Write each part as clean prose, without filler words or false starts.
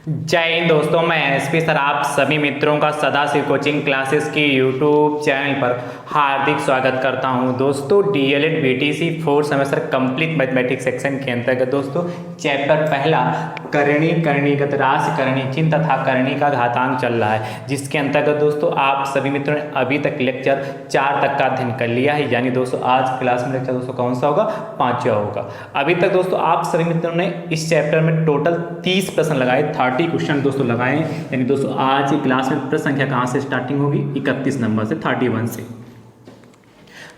जय हिंद दोस्तों, मैं एसपी सर आप सभी मित्रों का सदाशिव कोचिंग क्लासेस की यूट्यूब चैनल पर हार्दिक स्वागत करता हूं। दोस्तों DElEd BTC 4 semester complete mathematics section के अंतर्गत दोस्तों चैप्टर पहला करणी, करणीगत राशि, करणी चिन्ह तथा करणी का घातांक चल रहा है, जिसके अंतर्गत दोस्तों आप सभी मित्रों ने अभी तक लेक्चर 4 तक का अध्ययन कर लिया है। यानी दोस्तों आज क्लास में लेक्चर दोस्तों कौन सा होगा? 5वां होगा। अभी तक दोस्तों आप सभी मित्रों ने इस चैप्टर में टोटल 30 प्रश्न लगाए, 30 क्वेश्चन दोस्तों लगाए। यानी दोस्तों आज की क्लास में प्रश्न संख्या कहाँ से स्टार्टिंग होगी? 31 नंबर से, 31 से।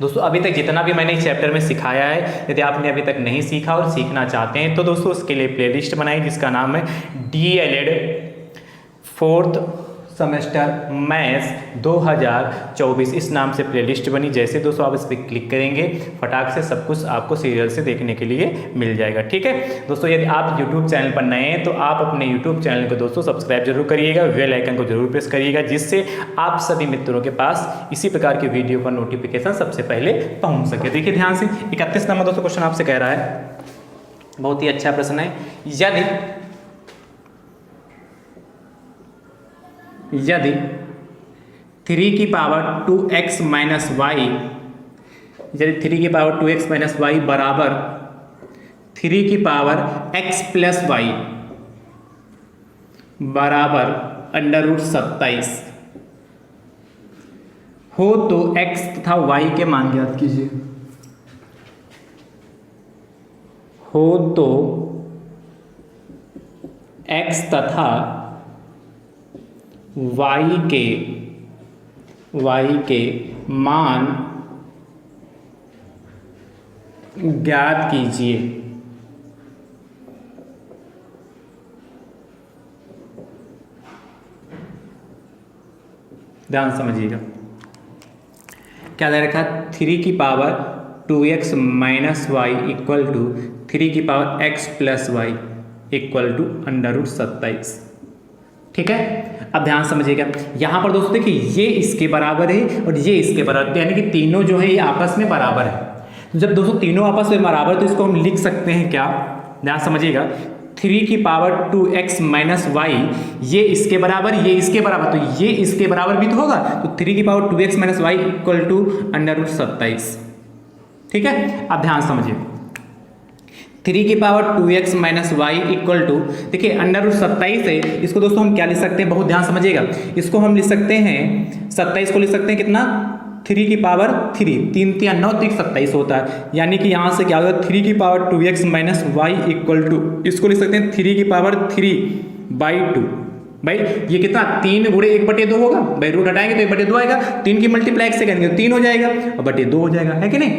दोस्तों अभी तक जितना भी मैंने इस चैप्टर में सिखाया है, यदि आपने अभी तक नहीं सीखा और सीखना चाहते हैं तो दोस्तों उसके लिए प्लेलिस्ट बनाई जिसका नाम है डीएलएड 4th सेमेस्टर मैथ्स 2024 इस नाम से प्लेलिस्ट बनी। जैसे दोस्तों आप इस पर क्लिक करेंगे फटाक से सब कुछ आपको सीरियल से देखने के लिए मिल जाएगा। ठीक है दोस्तों, यदि आप यूट्यूब चैनल पर नए हैं तो आप अपने यूट्यूब चैनल को दोस्तों सब्सक्राइब जरूर करिएगा, बेल आइकन को जरूर प्रेस करिएगा, जिससे आप सभी मित्रों के पास इसी प्रकार की वीडियो का नोटिफिकेशन सबसे पहले पहुँच सके। देखिए ध्यान से, 31 नंबर दोस्तों क्वेश्चन आपसे कह रहा है, बहुत ही अच्छा प्रश्न है। यदि 3 की पावर 2x माइनस वाई, यदि 3 की पावर 2x माइनस वाई बराबर 3 की पावर x प्लस वाई बराबर √27 हो तो x तथा y के मान ज्ञात कीजिए। हो तो x तथा y के मान ज्ञात कीजिए। ध्यान समझिएगा, क्या दे रखा है? 3 की power 2x minus Y equal to 3 की power x plus Y equal to √27। ठीक है, अब ध्यान समझिएगा, यहां पर दोस्तों देखिए ये इसके बराबर है और ये इसके बराबर, यानी कि तीनों जो है ये आपस में बराबर है। जब दोस्तों तीनों आपस में बराबर तो इसको हम लिख सकते हैं क्या? ध्यान समझिएगा, 3 की पावर 2x माइनस वाई ये इसके बराबर, ये इसके बराबर, तो ये इसके बराबर भी तो होगा, तो 3 की power 2x minus Y equal to √27। ठीक है, अब ध्यान समझिए, 3 की power 2x minus Y equal to, देखिए √27 है, इसको दोस्तों हम क्या लिख सकते हैं? बहुत ध्यान समझिएगा, इसको हम लिख सकते हैं 27 को लिख सकते हैं कितना? 3 की पावर 3, 3 3 9 3 27 होता है। यानी कि यहाँ से क्या होगा? 3 की power 2x minus Y equal to, इसको लिख सकते हैं 3 की पावर 3/2। भाई ये कितना? 3 गुणे 1/2 होगा। भाई रूट हटाएंगे तो 1/2 आएगा, 3 की मल्टीप्लाई से करेंगे तो 3 हो जाएगा और 2 हो जाएगा, है कि नहीं?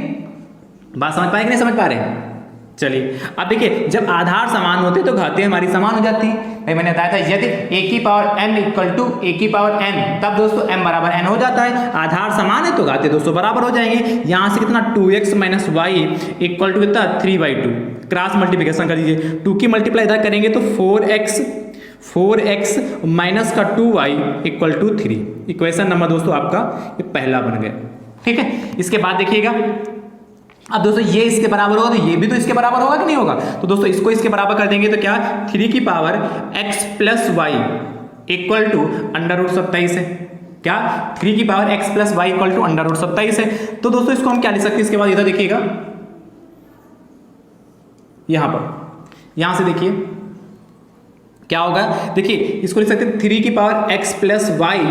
बात समझ पाए कि नहीं समझ पा रहे हैं? चलिए अब देखिए, जब आधार समान होते तो घातें हमारी समान हो जाती है। भाई मैंने बताया था यदि a की power n equal to a की पावर n, तब दोस्तों m बराबर n हो जाता है। आधार समान है तो घातें दोस्तों बराबर हो जाएंगे। यहां से कितना? 2x minus Y equal to कितना? 3/2। क्रॉस मल्टीप्लिकेशन कर दीजिए, 2 की मल्टीप्लाई इधर करेंगे तो 4x माइनस का 2y equal to 3। Equation number दोस्तों आपका ये पहला बन गया। ठीक है, इसके बाद देखिएगा, अब दोस्तों ये इसके बराबर होगा तो ये भी तो इसके बराबर होगा कि नहीं होगा? तो दोस्तों इसको इसके बराबर कर देंगे तो क्या? 3 की power x plus Y equal to √27 है। क्या? 3 की power x plus Y equal to √27 है। तो दोस्तों इसको हम क्या लिख सकते हैं? इसके बाद इधर देखिएगा, यहां पर, यहां से देखिए क्या होगा? देखिए इसको लिख सकते हैं 3 की power x plus Y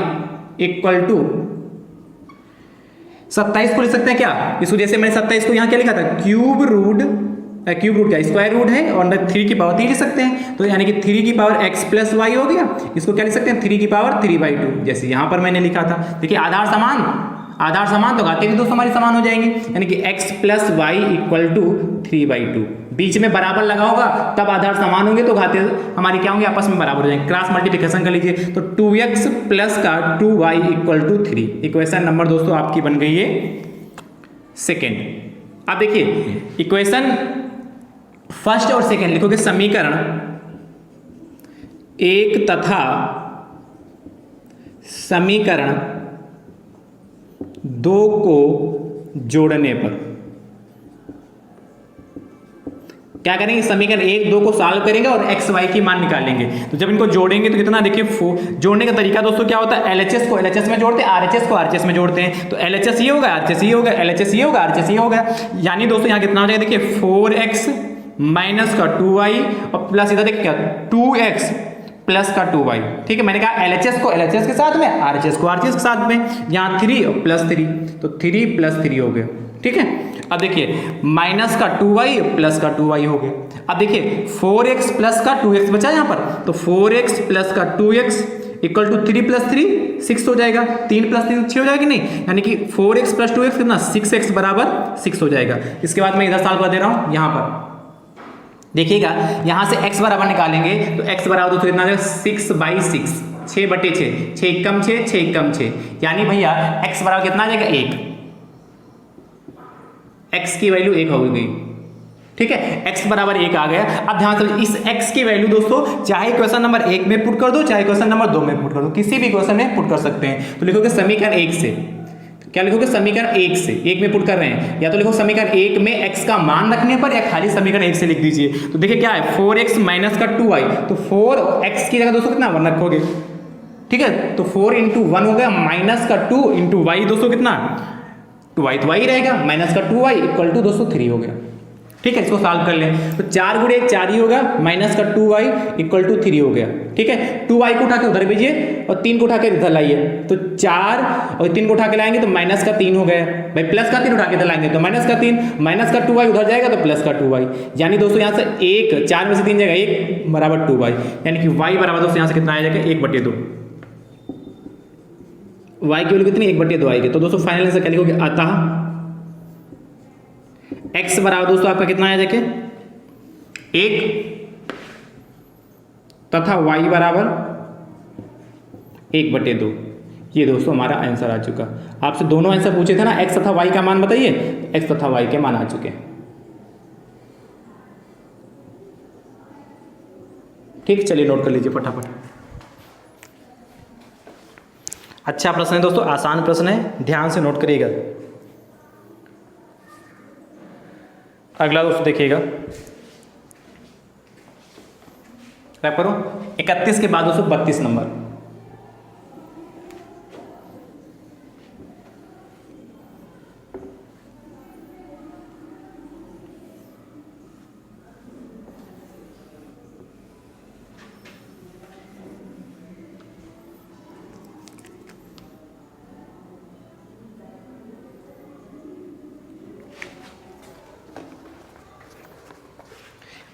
equal to 27 को लिख सकते हैं क्या? इसको जैसे मैंने 27 को यहाँ क्या लिखा था? क्यूब रूट क्या? स्क्वायर रूट है और 3 की पावर 3 लिख सकते हैं। तो यानी कि 3 की पावर x प्लस वाई हो गया, इसको क्या लिख सकते हैं? 3 की पावर 3/2, जैसे यहाँ पर मैंने लिखा था। देखिए आधार समान तो घातें भी दोस्तों हमारी समान हो जाएंगे, यानी कि x plus Y equal to 3/2। बीच में बराबर लगा होगा तब आधार समान होंगे तो घातें हमारी क्या होंगे? आपस में बराबर हो जाएंगे। क्रॉस मल्टीप्लिकेशन कर लीजिए तो 2x प्लस का 2y equal to 3। Equation number दोस्तों आपकी बन गई है सेकेंड। अब देखिए इक्वेशन फर्स्ट और सेकेंड लिखोगे, समीकरण 1 तथा समीकरण 2 को जोड़ने पर क्या करेंगे, समीकरण 1 2 को सॉल्व करेंगे और एक्स वाई की मान निकालेंगे। तो जब इनको जोड़ेंगे तो कितना, देखिए जोड़ने का तरीका दोस्तों क्या होता है, एलएचएस को एलएचएस में जोड़ते हैं, आरएचएस को आरएचएस में जोड़ते हैं। तो एलएचएस ये होगा, आरएचएस ये होगा, एलएचएस ये होगा, आरएचएस ये होगा। यानी दोस्तों यहाँ कितना हो जाएगा, देखिए 4x माइनस का 2y और प्लस इधर देखिए क्या 2x प्लस का 2y। ठीक है, मैंने कहा एलएचएस को एलएचएस के साथ में, आरएचएस को आरएचएस के साथ में, यहाँ 3 और प्लस 3, तो 3 प्लस 3 हो गया। ठीक है, अब देखिए माइनस का 2y प्लस का 2y हो गया। अब देखिए 4x प्लस का 2x बचा यहाँ पर, तो 4x प्लस का 2x इक्वल टू 3 प्लस 3 6 हो जाएगा, 3 प्लस 3 6 हो जाएगा कि नहीं, यानी कि 4x प्लस 2x कितना 6x बराबर 6 हो जाएगा। इसके बाद मैं इधर सॉल्व कर दे रहा हूँ, यहाँ पर देखिएगा, यहाँ से x बराबर निकालेंगे तो x बराबर दोस्तों कितना आ जाएगा 6/6, 6/6, 6 कम 6, 6 कम 6, यानी भैया x बराबर कितना आ जाएगा 1, x की वैल्यू 1 हो गई। ठीक है, x बराबर 1 आ गया। अब ध्यान से इस x की वैल्यू दोस्तों चाहे क्वेश्चन नंबर 1 में पुट कर दो, चाहे क्वेश्चन नंबर 2 में पुट कर दो, किसी भी क्वेश्चन में पुट कर सकते हैं। तो लिखोगे समीकरण 1 से, क्या लिखोगे, समीकरण 1 से, 1 में पुट कर रहे हैं, या तो लिखो समीकरण 1 में x का मान रखने पर, या खाली समीकरण 1 से लिख दीजिए। तो देखिए क्या है 4x माइनस का 2y, तो 4x की जगह दोस्तों कितना 1 रखोगे। ठीक है, तो 4 × 1 हो गया, माइनस का 2 × y दोस्तों कितना 2y, तो y रहेगा, माइनस का 2y इक्वल टू दोस्तों 3 हो गया। ठीक है, इसको सॉल्व कर लें, तो 4 × 1 4 ही होगा, माइनस का 2y इक्वल टू 3 हो गया। ठीक है, 2y को उठा के उधर भेजिए और 3 को उठा के इधर लाइए, तो 4 और 3 को उठा के लाएंगे तो माइनस का 3 हो गया भाई, प्लस का 3 उठा के इधर लाएंगे तो माइनस का 3, माइनस का 2y उधर जाएगा तो प्लस का 2y, यानी दोस्तों यहाँ से 1 4 में से 3 जाएगा 1 बराबर 2y, यानी कि y बराबर दोस्तों यहाँ से कितना आ जाएगा 1/2, y की वैल्यू कितनी 1/2 आएगी। तो दोस्तों फाइनल आंसर क्या लिखोगे, अतः x बराबर दोस्तों आपका कितना है देखिए 1 तथा y बराबर 1/2। ये दोस्तों हमारा आंसर आ चुका। आपसे दोनों आंसर पूछे थे ना, x तथा y का मान बताइए, x तथा y के मान आ चुके हैं। ठीक, चलिए नोट कर लीजिए फटाफट। अच्छा प्रश्न है दोस्तों, आसान प्रश्न है, ध्यान से नोट करिएगा। अगला दोस्तों देखिएगा, रैप करो 31 के बाद दोस्तों 32 नंबर।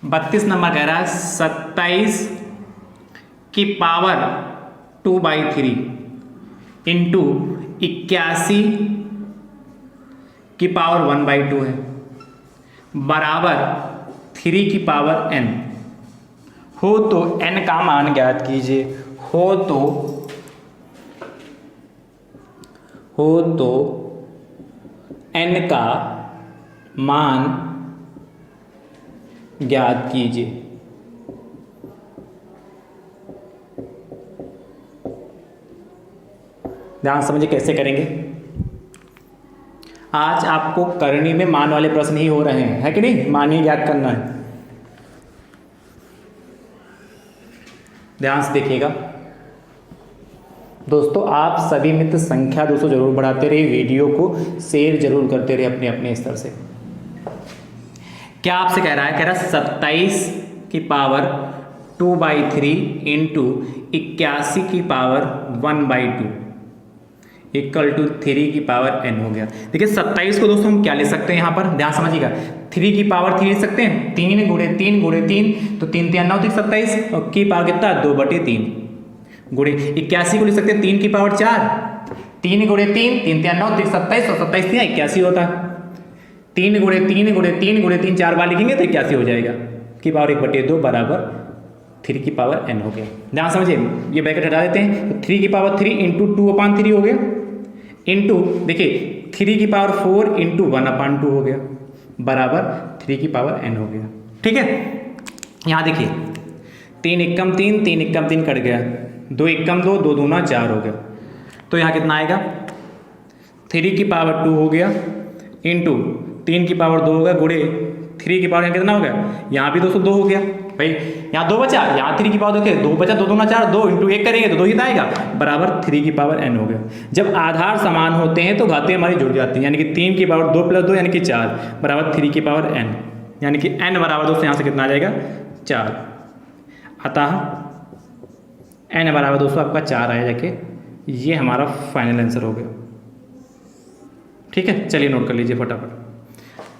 बत्तीस नंबर कह रहा है 27 की पावर 2/3 इंटू 81 की पावर 1/2 है, बराबर 3 की पावर n हो तो n का मान ज्ञात कीजिए। हो तो n का मान ज्ञात कीजिए। ध्यान समझिए कैसे करेंगे। आज आपको करनी में मान वाले प्रश्न ही हो रहे हैं, है कि नहीं, मान ही ज्ञात करना है। ध्यान से देखिएगा दोस्तों, आप सभी मित्र संख्या दोस्तों जरूर बढ़ाते रहिए, वीडियो को शेयर जरूर करते रहिए अपने अपने स्तर से। क्या आपसे कह रहा है, कह रहा है 27 की पावर 2/3 इंटू 81 की पावर 1/2 इक्वल टू 3 की पावर n हो गया। देखिए 27 को दोस्तों हम क्या ले सकते हैं, यहाँ पर ध्यान समझिएगा, 3 की पावर 3 ले सकते हैं, 3 × 3 × 3 तो 3 3 9 27 और की पावर कितना 2/3 गुणे 81 को ले सकते हैं 3 की पावर 4, 3 × 3 3 3 9 27 और 27 3 81 होता है, 3 × 3 × 3 × 3 4 बार लिखेंगे तो 81 हो जाएगा, की पावर 1/2 बराबर 3 की पावर n हो गया। ध्यान समझिए, ये ब्रैकेट हटा देते हैं, तो 3 की पावर 3 इंटू 2/3 हो गया, इंटू देखिए 3 की पावर 4 इंटू 1/2 हो गया, बराबर 3 की पावर n हो गया। ठीक है, यहाँ देखिए 3 एकम 3 3 एकम 3 कट गया, 2 एकम 2 2 दूना 4 हो गया, तो यहाँ कितना आएगा 3 की पावर 2 हो गया इंटू 3 की पावर 2 होगा गुणे 3 की पावर कितना हो गया, यहाँ भी दोस्तों 2 हो गया भाई, यहाँ 2 बचा, यहाँ 3 की पावर देखिए 2 बचा, 2 दूना 4, 2 इंटू 1 करेंगे तो 2 ही तो आएगा, बराबर 3 की पावर n हो गया। जब आधार समान होते हैं तो घातें हमारी जुड़ जाती हैं, यानी कि 3 की पावर 2 प्लस 2 यानी कि 4 बराबर 3 की पावर n, यानी कि n बराबर दोस्तों यहाँ से कितना आ जाएगा 4। अतः n बराबर दोस्तों आपका 4 आया जाके, ये हमारा फाइनल आंसर हो गया। ठीक है, चलिए नोट कर लीजिए फटाफट,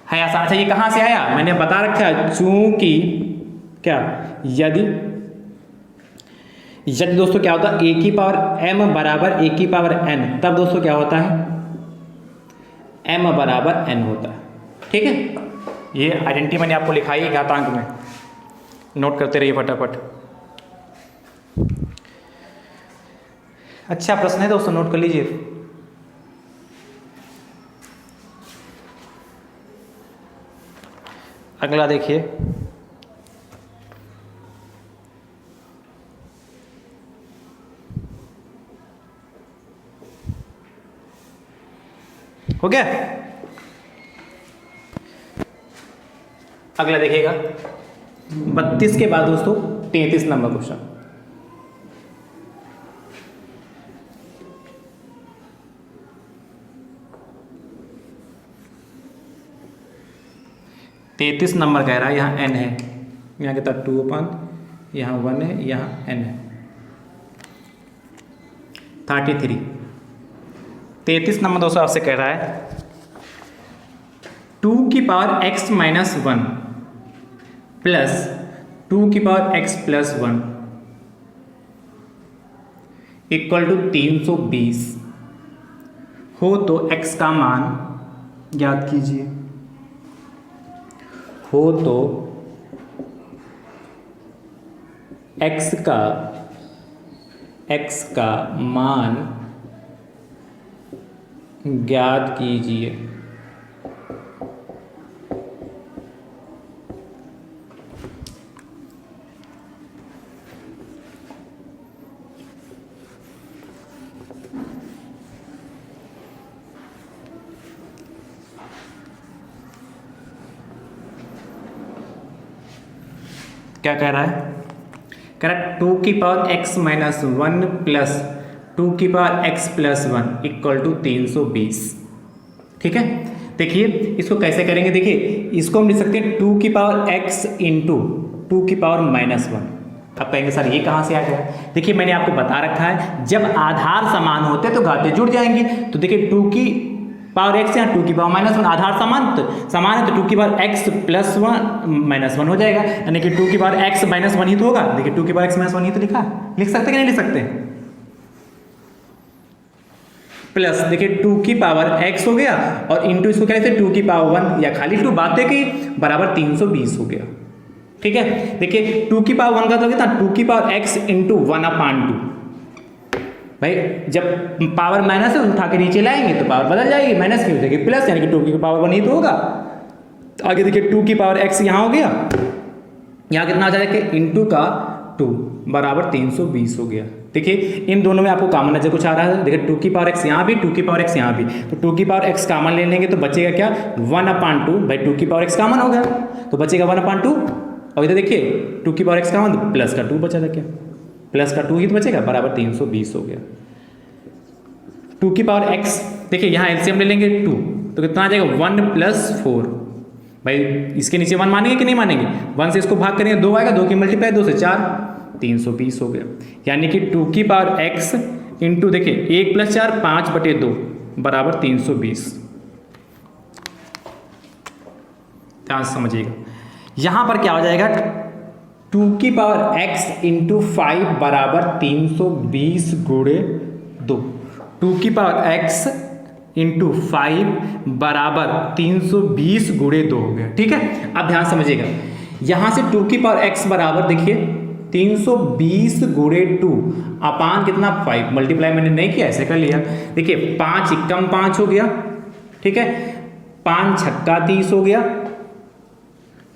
है आसान। अच्छा ये कहाँ से आया, मैंने बता रखा है, चूंकि क्या यदि दोस्तों क्या होता है a की पावर m बराबर a की पावर n, तब दोस्तों क्या होता है m बराबर n होता है। ठीक है, ये आइडेंटिटी मैंने आपको लिखाई है घातांक में, नोट करते रहिए फटाफट। अच्छा प्रश्न है दोस्तों, नोट कर लीजिए। अगला देखिए, हो गया। अगला देखिएगा 32 के बाद दोस्तों 33 नंबर क्वेश्चन। तैंतीस नंबर कह रहा है, यहाँ n है, यहाँ कितना 2/, यहाँ 1 है, यहाँ n है, 33। 33 नंबर दोस्तों आपसे कह रहा है 2 की पावर x माइनस 1 प्लस 2 की power x plus 1 equal to 320 हो तो x का मान ज्ञात कीजिए। हो तो x का मान ज्ञात कीजिए। क्या कह रहा है, कह रहा है 2 की पावर x माइनस 1 प्लस 2 की power x plus 1 equal to 320। ठीक है, देखिए इसको कैसे करेंगे, देखिए इसको हम लिख सकते हैं 2 की पावर x इंटू 2 की पावर माइनस 1। अब कहेंगे सर ये कहाँ से आ गया, देखिए मैंने आपको बता रखा है जब आधार समान होते हैं तो घातें जुड़ जाएंगी। तो देखिए 2 की पावर x या 2 की पावर माइनस 1 आधार समान है तो 2 की पावर x प्लस 1 माइनस 1 हो जाएगा, यानी कि 2 की पावर x माइनस 1 ही तो होगा। देखिए 2 की पावर x माइनस 1 ही तो लिख सकते कि नहीं लिख सकते, प्लस देखिए 2 की पावर x हो गया और इंटू इसको क्या लिखते 2 की पावर 1 या खाली 2 बातें की बराबर 320 हो गया। ठीक है, देखिए 2 की पावर 1 का तो कितना 2 की पावर x इंटू 1/2। भाई जब पावर माइनस है उठा के नीचे लाएंगे तो पावर बदल जाएगी, माइनस की हो जाएगी प्लस, यानी कि 2 की पावर 1 ही तो होगा। तो आगे देखिए 2 की पावर x यहाँ हो गया, यहाँ कितना आ जाएगा इंटू का 2 बराबर 320 हो गया। देखिए इन दोनों में आपको कॉमन नजर कुछ आ रहा है, देखिए 2 की पावर x यहाँ भी 2 की पावर x यहाँ भी, तो 2 की पावर x कॉमन ले लेंगे तो बचेगा क्या 1/2। भाई 2 की पावर x कॉमन हो गया तो बचेगा 1/2, और इधर देखिए 2 की पावर x कॉमन तो प्लस का 2 बचा था, क्या प्लस का 2 ही तो बचेगा बराबर 320 हो गया। 2 की पावर x देखिए यहाँ एलसीएम ले लेंगे 2 तो कितना आ जाएगा 1 प्लस 4। भाई इसके नीचे 1 मानेंगे कि नहीं मानेंगे, 1 से इसको भाग करेंगे 2 आएगा, 2 की मल्टीप्लाई 2 से 4 320 हो गया। यानी कि 2 की पावर x इंटू देखिए 1 प्लस 4 5/2 बराबर 320। ध्यान से समझिएगा, यहाँ पर क्या हो जाएगा 2 की पावर x इंटू 5 बराबर 320 गुणे 2। 2 की पावर x इंटू 5 बराबर 320 गुणे 2 हो गया। ठीक है, अब ध्यान समझिएगा, यहाँ से 2 की पावर x बराबर देखिए 320 गुणे 2 अपान कितना 5, मल्टीप्लाई मैंने नहीं किया ऐसे कर लिया। देखिए 5 एकम 5 हो गया, ठीक है, 5 छक्का 30 हो गया,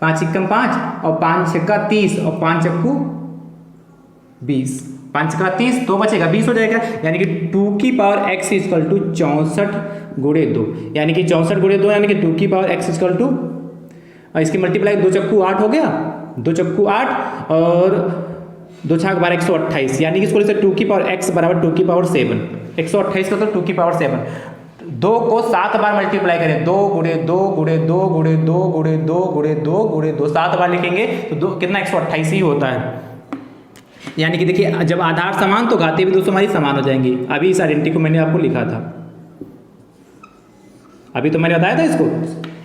5 एकम 5 और 5 छक्का 30 और 5 चक्कू 20, 5 छक्का 30 तो बचेगा 20 हो जाएगा। यानी कि 2 की पावर x इक्वल टू 64 गुणे 2, यानी कि 64 गुणे 2 यानी कि 2 की पावर x इक्वल टू और इसकी मल्टीप्लाई 2 चक्कू 8 हो गया, 2 चक्कू 8 और 2 छाक 12 128, यानी कि इसको लिख सकते 2 की पावर x बराबर 2 की पावर 7। 128 का तो 2 की पावर 7। 2 को 7 बार मल्टीप्लाई करें, 2 गुणे 2 गुणे 2 गुणे 2 गुणे 2 गुणे 2 गुणे 2, 7 बार लिखेंगे तो 2 कितना 128 ही होता है। यानी कि देखिए जब आधार समान तो घाते भी दोस्तों हमारी समान हो जाएंगी। अभी इस आइडेंटिटी को मैंने आपको लिखा था, अभी तो मैंने बताया था इसको,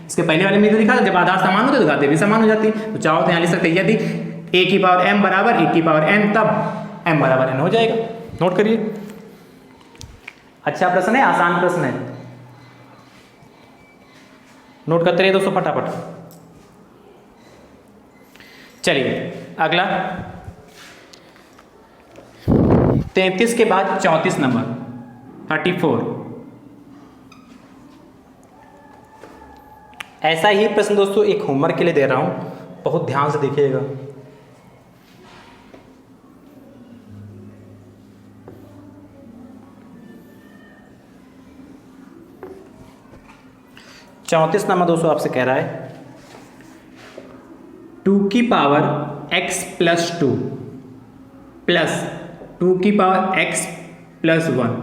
इसके पहले वाले में तो लिखा था जब आधार समान होते तो घाते भी समान हो जाती। तो चाहो तो यहाँ लिख सकते यदि a की पावर m बराबर a की पावर n, तब m बराबर n हो जाएगा। नोट करिए, अच्छा प्रश्न है, आसान प्रश्न है, नोट करते रहिए दोस्तों फटाफट। चलिए अगला 33 के बाद 34 नंबर 34। ऐसा ही प्रश्न दोस्तों एक होमवर्क के लिए दे रहा हूं, बहुत ध्यान से देखिएगा। चौंतीस नंबर दोस्तों आपसे कह रहा है 2 की पावर x प्लस 2 प्लस 2 की पावर x प्लस 1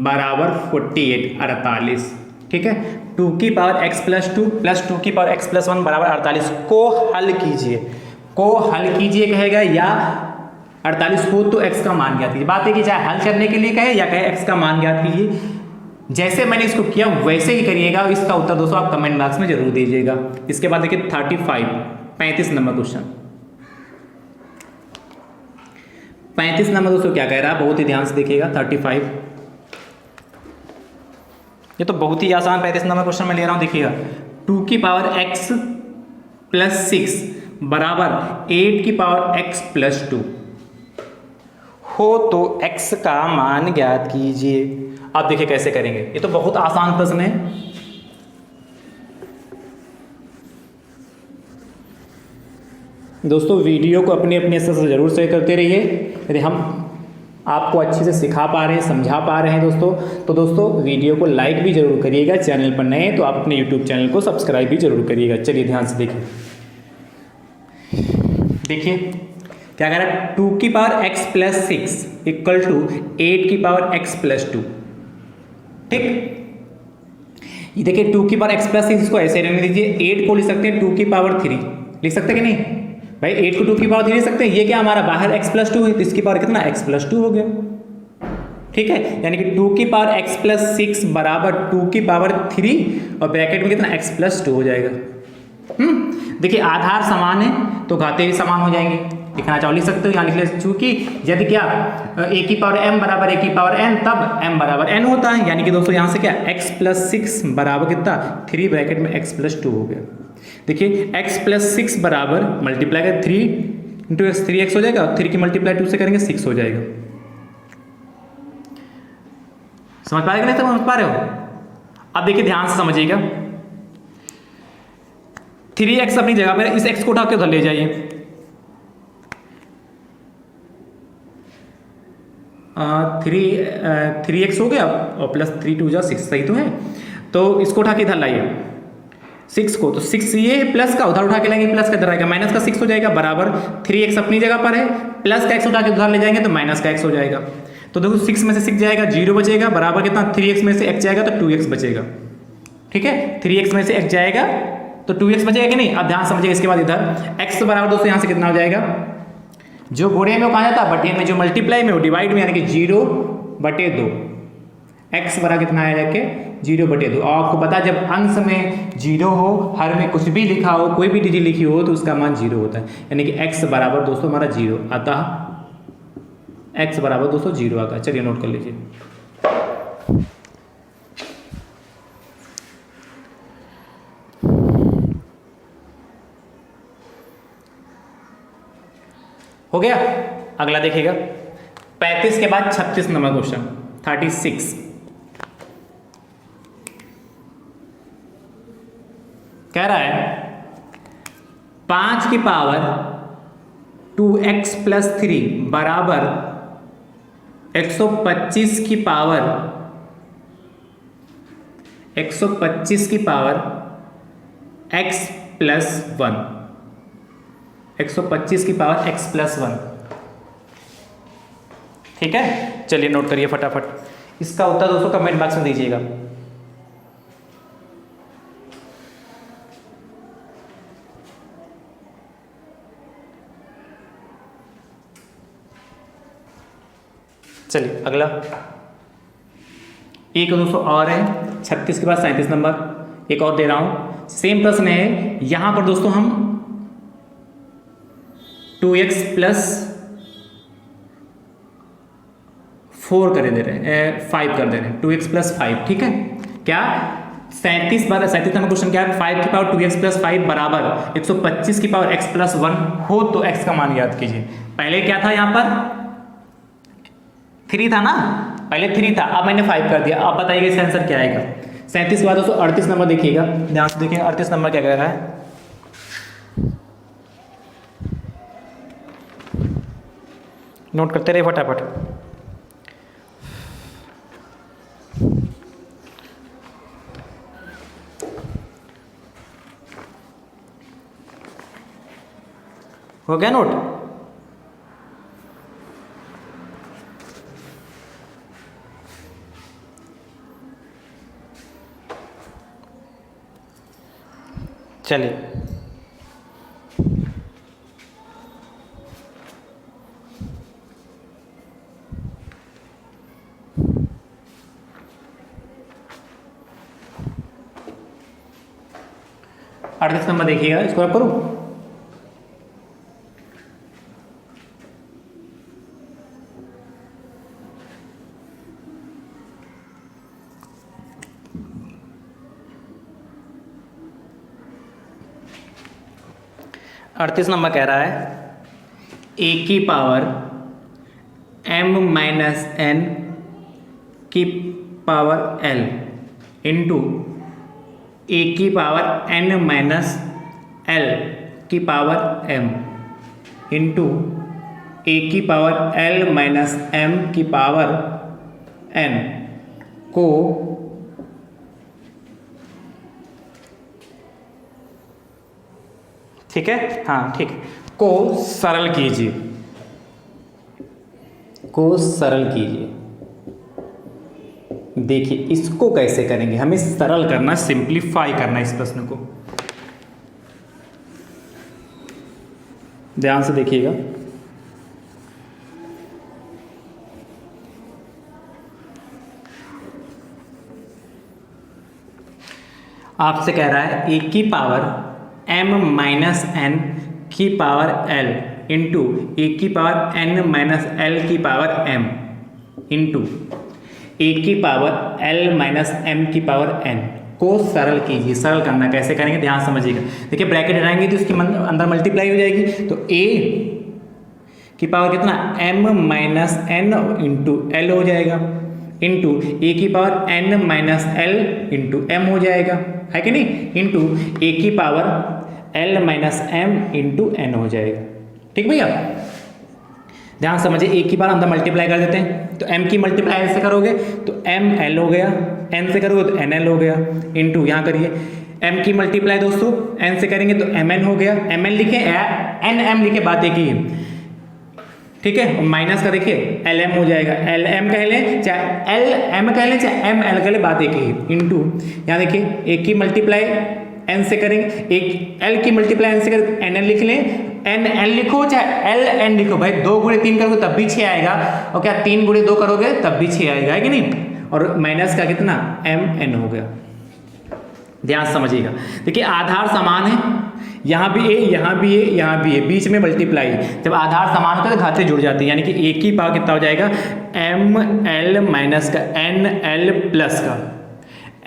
बराबर 48 48। ठीक है, 2 की पावर x प्लस 2 प्लस 2 की पावर x प्लस 1 बराबर 48 को हल कीजिए, को हल कीजिए कहेगा, या 48 हो तो x का मान ज्ञात कीजिए। बात है कि चाहे हल करने के लिए कहे या कहे x का मान ज्ञात कीजिए, जैसे मैंने इसको किया वैसे ही करिएगा। इसका उत्तर दोस्तों आप कमेंट बॉक्स में जरूर दीजिएगा। इसके बाद देखिए 35 नंबर क्वेश्चन। 35 नंबर दोस्तों क्या कह रहा है, बहुत ही ध्यान से देखिएगा। 35 ये तो बहुत ही आसान 35 नंबर क्वेश्चन में ले रहा हूं, देखिएगा 2 की पावर x प्लस 6 बराबर 8 की पावर x प्लस 2 हो तो x का मान ज्ञात कीजिए। आप देखिए कैसे करेंगे, ये तो बहुत आसान प्रश्न है। दोस्तों वीडियो को अपने अपने स्तर से जरूर शेयर करते रहिए। यदि हम आपको अच्छे से सिखा पा रहे हैं, समझा पा रहे हैं दोस्तों, तो दोस्तों वीडियो को लाइक भी जरूर करिएगा। चैनल पर नए हैं तो आप अपने यूट्यूब चैनल को सब्सक्राइब भी जरूर करिएगा। चलिए ध्यान से देखिए, देखिए क्या कह रहा है, 2 की power x plus 6 equal to 8 की पावर x प्लस 2। ठीक, ये देखिए 2 की पावर x प्लस 6 इसको ऐसे रहने दीजिए। 8 को लिख सकते हैं 2 की पावर 3, लिख सकते हैं कि नहीं भाई, 8 को 2 की पावर 3 लिख सकते हैं। ये क्या हमारा बाहर x प्लस 2 है तो इसकी पावर कितना x प्लस 2 हो गया। ठीक है, यानी कि 2 की पावर x प्लस 6 बराबर 2 की पावर 3 और ब्रैकेट में कितना x प्लस 2 हो जाएगा। देखिए आधार समान है तो घाते भी समान हो जाएंगे। लिखना चाहो लिख सकते हो, यहाँ लिख ले, चूंकि यदि क्या a की पावर m बराबर a की पावर n, तब m बराबर n होता है। यानी कि दोस्तों यहाँ से क्या x प्लस 6 बराबर कितना 3 ब्रैकेट में x प्लस 2 हो गया। देखिए x प्लस 6 बराबर मल्टीप्लाई कर 3 इंटू एक्स 3x हो जाएगा, 3 की मल्टीप्लाई 2 से करेंगे 6 हो जाएगा। समझ पा रहे नहीं, समझ पा रहे हो? अब देखिए ध्यान से समझिएगा, 3x अपनी जगह पर, इस x को उठा के उधर ले जाइए। 3x हो गया और प्लस 3 2 6, सही तो है। तो इसको उठा के इधर लाइए 6 को, तो 6 ये प्लस का उधर उठा के लाएंगे, प्लस का इधर आएगा, माइनस का 6 हो जाएगा बराबर 3x अपनी जगह पर है, प्लस का x उठा के उधर ले जाएंगे तो माइनस का x हो जाएगा। तो देखो 6 में से 6 जाएगा 0 बचेगा, बराबर कितना 3x में से x जाएगा तो 2x बचेगा। ठीक है, 3x में से x जाएगा तो 2x बचेगा कि नहीं। अब ध्यान समझिएगा, इसके बाद इधर x बराबर दोस्तों यहाँ से कितना हो जाएगा, जो गुणे में वो कहा जाता है बटे में, जो मल्टीप्लाई में वो डिवाइड में, यानी कि 0/2। x बराबर कितना आया जाके 0/2। और आपको पता है जब अंश में 0 हो, हर में कुछ भी लिखा हो, कोई भी डिजिट लिखी हो तो उसका मान 0 होता है। यानी कि x बराबर दोस्तों हमारा 0 आता है, x बराबर दोस्तों 0 आ गया। चलिए नोट कर लीजिए। हो गया। अगला देखिएगा 35 के बाद 36 नंबर क्वेश्चन 36। कह रहा है 5 की पावर 2x प्लस 3 बराबर 125 की पावर 125 की पावर x +1, 125 की पावर x + 1। ठीक है, चलिए नोट करिए फटाफट। इसका उत्तर दोस्तों कमेंट बॉक्स में दीजिएगा। चलिए अगला एक दोस्तों और है 36 के बाद 37 नंबर, एक और दे रहा हूं। सेम प्रश्न है, यहां पर दोस्तों हम 2x + 4 कर दे रहे हैं, 5 कर दे रहे हैं, 2x + 5। ठीक है, क्या 37 नंबर क्वेश्चन क्या है, 5 की पावर 2x + 5 बराबर 125 की पावर x + 1 हो तो x का मान याद कीजिए। पहले क्या था, यहां पर 3 था ना, पहले 3 था, अब मैंने 5 कर दिया। अब बताइए इसका आंसर क्या आएगा। 37 के बाद दोस्तों 38 नंबर देखिएगा, ध्यान से देखिए 38 नंबर क्या कह रहा है। नोट करते रहिए फटाफट। हो गया नोट। चलिए अड़तीस नंबर देखिएगा, इसको आप करूं। अड़तीस नंबर कह रहा है a की पावर m-n की पावर l इंटू a की पावर n-l की पावर m इंटू a की पावर l-m की पावर n को ठीक है, हाँ ठीक है, को सरल कीजिए, को सरल कीजिए। देखिए इसको कैसे करेंगे, हमें सरल करना, सिंप्लीफाई करना इस प्रश्न को। ध्यान से देखिएगा, आपसे कह रहा है a की पावर m-n की पावर l इंटू a की पावर n-l की पावर m इंटू a की पावर l-m की पावर n को सरल कीजिए। सरल करना कैसे करेंगे, ध्यान समझिएगा। देखिए ब्रैकेट हटाएंगे तो इसकी अंदर मल्टीप्लाई हो जाएगी, तो a की पावर कितना m-n इंटू l हो जाएगा, इंटू a की पावर n-l इंटू m हो जाएगा, है कि नहीं, इंटू a की पावर l-m इंटू n हो जाएगा। ठीक भैया, ध्यान समझिए, a की पावर अंदर मल्टीप्लाई कर देते हैं, तो m की मल्टीप्लाई से करोगे तो m-l हो गया, n से करोगे तो n-l हो गया, इंटू यहाँ करिए m की मल्टीप्लाई दोस्तों n से करेंगे तो mn हो गया, mn लिखे n-m लिखे, बात एक ही है, ठीक है। माइनस का देखिए lm हो जाएगा, lm कह लें चाहे lm कह लें चाहे ml कह लें, बात एक ही है, इंटू यहाँ देखिए a की मल्टीप्लाई n से करेंगे, एक l की मल्टीप्लाई n से करेंगे, nl लिख लें, nl लिखो चाहे ln लिखो, भाई 2 गुणे 3 करोगे तब भी 6 आएगा, और क्या 3 गुणे 2 करोगे तब भी 6 आएगा, है कि नहीं, और माइनस का कितना mn हो गया। ध्यान समझिएगा, देखिए आधार समान है, यहाँ भी a, यहाँ भी a, यहाँ भी a, बीच में मल्टीप्लाई। जब आधार समान होता है तो घाते जुड़ जाते हैं, यानी कि a की पावर कितना हो जाएगा m-l माइनस का n-l प्लस का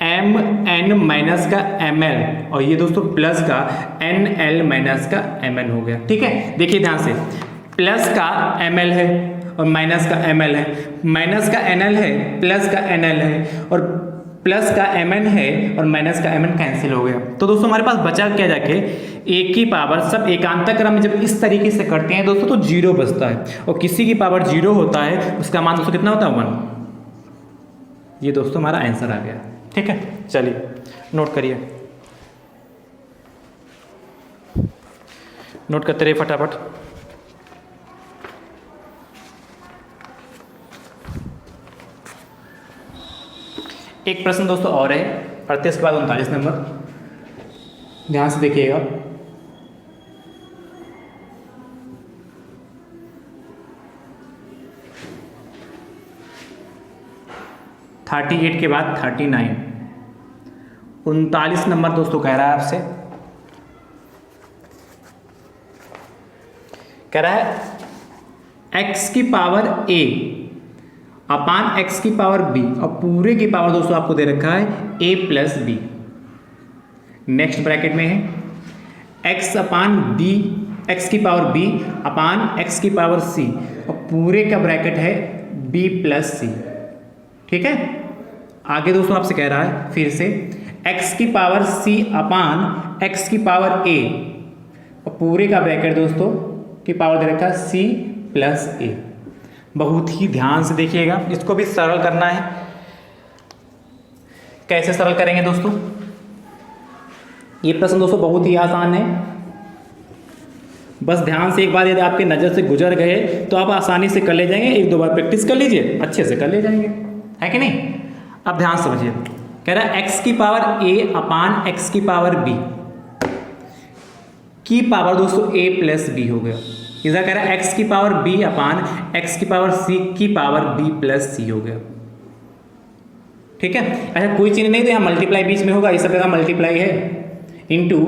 m-n माइनस का m-l, और ये दोस्तों प्लस का n-l माइनस का m-n हो गया। ठीक है, देखिए ध्यान से, प्लस का m-l है और माइनस का m-l है, माइनस का n-l है, प्लस का n-l है, और प्लस का mn है और माइनस का mn कैंसिल हो गया। तो दोस्तों हमारे पास बचा क्या, जाके a की पावर, सब एकांतर क्रम में जब इस तरीके से करते हैं दोस्तों तो 0 बचता है, और किसी की पावर 0 होता है उसका मान दोस्तों कितना होता है 1। ये दोस्तों हमारा आंसर आ गया। ठीक है, चलिए नोट करिए। नोट करते रहिए फटाफट। एक प्रश्न दोस्तों और है 38 के बाद 39 नंबर, ध्यान से देखिएगा। थर्टी 38 के बाद 39, 39 नंबर दोस्तों कह रहा है आपसे, कह रहा है x की पावर a अपान x की पावर b और पूरे की पावर दोस्तों आपको दे रखा है a plus B. Next bracket में है x अपान b, x की पावर b अपान x की पावर c और पूरे का ब्रैकेट है b प्लस सी। ठीक है, आगे दोस्तों आपसे कह रहा है फिर से x की पावर c अपान x की पावर a और पूरे का ब्रैकेट दोस्तों की पावर दे रखा है c प्लस a। बहुत ही ध्यान से देखिएगा, इसको भी सरल करना है। कैसे सरल करेंगे दोस्तों? ये प्रश्न दोस्तों बहुत ही आसान है, बस ध्यान से एक बार यदि आपके नज़र से गुजर गए तो आप आसानी से कर ले जाएंगे। एक दो बार प्रैक्टिस कर लीजिए, अच्छे से कर ले जाएंगे, है कि नहीं? अब ध्यान समझिए, कह रहा है x की पावर a अपान x की पावर b की पावर दोस्तों a प्लस b हो गया। इधर कह रहा है x की पावर b अपान x की पावर c की पावर b प्लस c हो गया। ठीक है, ऐसा कोई चीज़ नहीं तो यहाँ मल्टीप्लाई बीच में होगा, इस सब जगह मल्टीप्लाई है, इंटू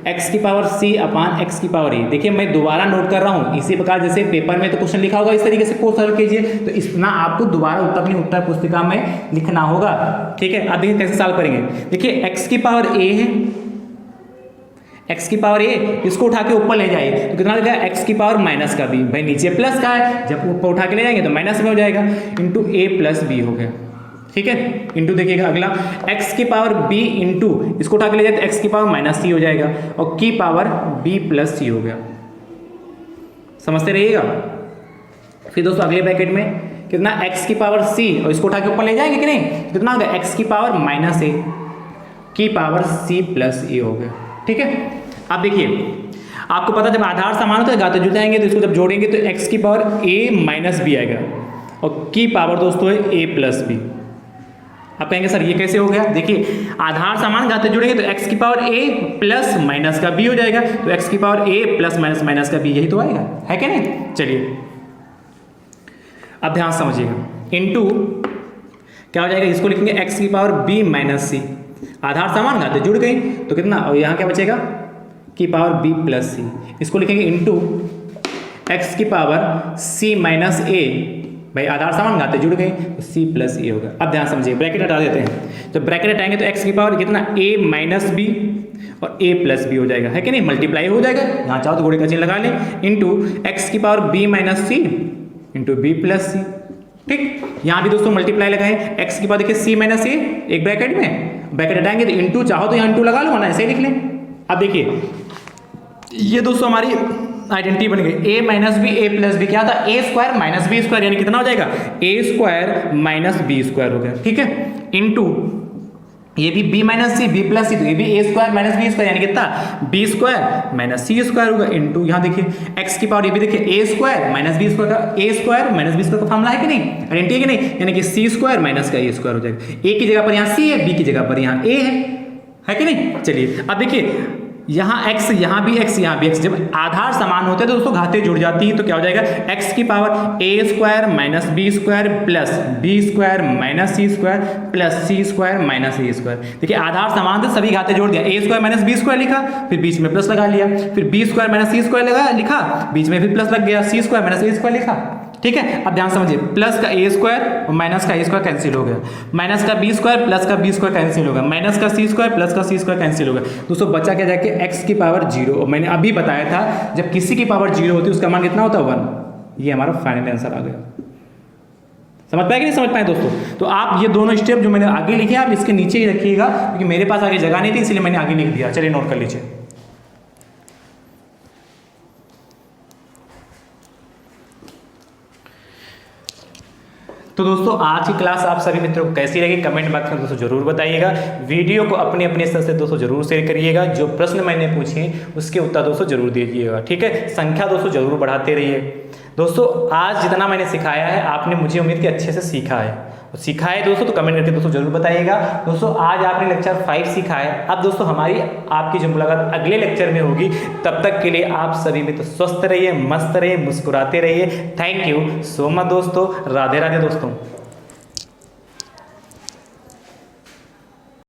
एक्स की पावर c अपान एक्स की पावर a। देखिए मैं दोबारा नोट कर रहा हूँ, इसी प्रकार जैसे पेपर में तो क्वेश्चन लिखा होगा इस तरीके से को सॉल्व कीजिए, तो इतना आपको दोबारा अपनी उत्तर पुस्तिका में लिखना होगा। ठीक है, अब देखिए कैसे सॉल्व करेंगे। देखिए एक्स की पावर a है, x की पावर a, इसको उठा के ऊपर ले जाइए तो कितना देगा x की पावर माइनस का b, भाई नीचे प्लस का है, जब ऊपर उठा के ले जाएंगे तो माइनस में हो जाएगा, इंटू a प्लस b हो गया। ठीक है, इंटू देखिएगा अगला x की पावर b इंटू इसको उठा के ले जाए तो x की पावर माइनस सी हो जाएगा और की पावर b प्लस सी हो गया। समझते रहिएगा। फिर दोस्तों अगले ब्रैकेट में कितना x की पावर c और इसको उठा के ऊपर ले जाएंगे कि नहीं, कितना होगा x की पावर माइनस a की पावर c प्लस a हो गया। ठीक है, अब देखिए आपको पता जब आधार समान होता है घाते जुड़ जाएंगे तो इसको जब जोड़ेंगे तो x की पावर a माइनस बी आएगा और की पावर दोस्तों है a प्लस बी। आप कहेंगे सर ये कैसे हो गया? देखिए आधार समान घाते जुड़ेंगे तो x की पावर a प्लस माइनस का b हो जाएगा, तो x की power a plus minus minus का b यही तो आएगा, है क्या नहीं? चलिए अब ध्यान समझिएगा, इनटू क्या हो जाएगा, इसको लिखेंगे x की पावर b माइनस सी, आधार समान घाते जुड़ गई तो कितना, और यहाँ क्या बचेगा की पावर b प्लस सी, इसको लिखेंगे इंटू x की पावर c माइनस a, भाई आधार समान घाते जुड़ गए तो c प्लस a होगा। अब ध्यान समझिए, ब्रैकेट हटा देते हैं, जब ब्रैकेट हटाएंगे तो x की पावर कितना a माइनस b और a प्लस b हो जाएगा, है कि नहीं? मल्टीप्लाई हो जाएगा, यहाँ चाहो तो घोड़े का चिन्ह लगा लें, इंटू x की पावर b माइनस सी इंटू b प्लस सी। ठीक, यहाँ भी दोस्तों मल्टीप्लाई लगाएं, x की पावर देखिए c माइनस a एक ब्रैकेट में, ब्रैकेट हटाएंगे तो इंटू चाहो तो यहाँ इंटू लगा लो, ना ऐसे ही लिख लें। अब देखिए ये दोस्तों हमारी आइडेंटिटी बन गई, a minus B A plus B, क्या था a square minus B square, यानी कितना हो जाएगा a square minus B square हो गया। ठीक है, इंटू ये भी b minus C B plus C, तो ये भी a square minus B square यानी कितना b square minus C square होगा, इंटू यहाँ देखिए x की पावर ये भी देखिए a square minus B square का, a square minus B square का फॉर्मूला है कि नहीं, आइडेंटिटी है कि नहीं, यानी कि c स्क्वायर माइनस का a स्क्वायर हो जाएगा। a की जगह पर यहाँ c है, b की जगह पर यहाँ a है कि नहीं? चलिए अब देखिए यहाँ x यहाँ भी x यहाँ भी x, जब आधार समान होते हैं तो दोस्तों घाते जुड़ जाती है, तो क्या हो जाएगा x की power a square minus B square plus B square minus C square plus C square minus A square. देखिए आधार समान थे सभी घाते जोड़ दिया, a square minus B square लिखा, फिर बीच में प्लस लगा लिया, फिर b square minus C square लगा लिखा, बीच में फिर प्लस लग गया, C square minus A square लिखा। ठीक है, अब ध्यान समझिए, प्लस का a स्क्वायर और माइनस का a स्क्वायर कैंसिल हो गया, माइनस का b स्क्वायर प्लस का b स्क्वायर कैंसिल होगा, माइनस का c स्क्वायर प्लस का c स्क्वायर कैंसिल होगा। दोस्तों बचा क्या जाके x की पावर 0, और मैंने अभी बताया था जब किसी की पावर 0 होती है उसका मान कितना होता है 1। ये हमारा फाइनल आंसर आ गया। समझ पाए कि नहीं समझ पाए दोस्तों? तो आप ये दोनों स्टेप जो मैंने आगे लिखे आप इसके नीचे ही रखिएगा, क्योंकि मेरे पास आगे जगह नहीं थी इसलिए मैंने आगे लिख दिया। चलिए नोट कर लीजिए। तो दोस्तों आज की क्लास आप सभी मित्रों को कैसी लगी कमेंट बॉक्स में दोस्तों जरूर बताइएगा। वीडियो को अपने अपने स्तर से दोस्तों जरूर शेयर करिएगा। जो प्रश्न मैंने पूछे उसके उत्तर दोस्तों जरूर दीजिएगा, ठीक है। संख्या दोस्तों जरूर बढ़ाते रहिए। दोस्तों आज जितना मैंने सिखाया है आपने मुझे उम्मीद की अच्छे से सीखा है। सीखा है दोस्तों तो कमेंट करके दोस्तों जरूर बताइएगा। दोस्तों आज आपने लेक्चर 5 सीखा है। अब दोस्तों हमारी आपकी जो मुलाकात अगले लेक्चर में होगी, तब तक के लिए आप सभी मित्र स्वस्थ रहिए, मस्त रहिए, मुस्कुराते रहिए। थैंक यू सो मच दोस्तों। राधे राधे दोस्तों।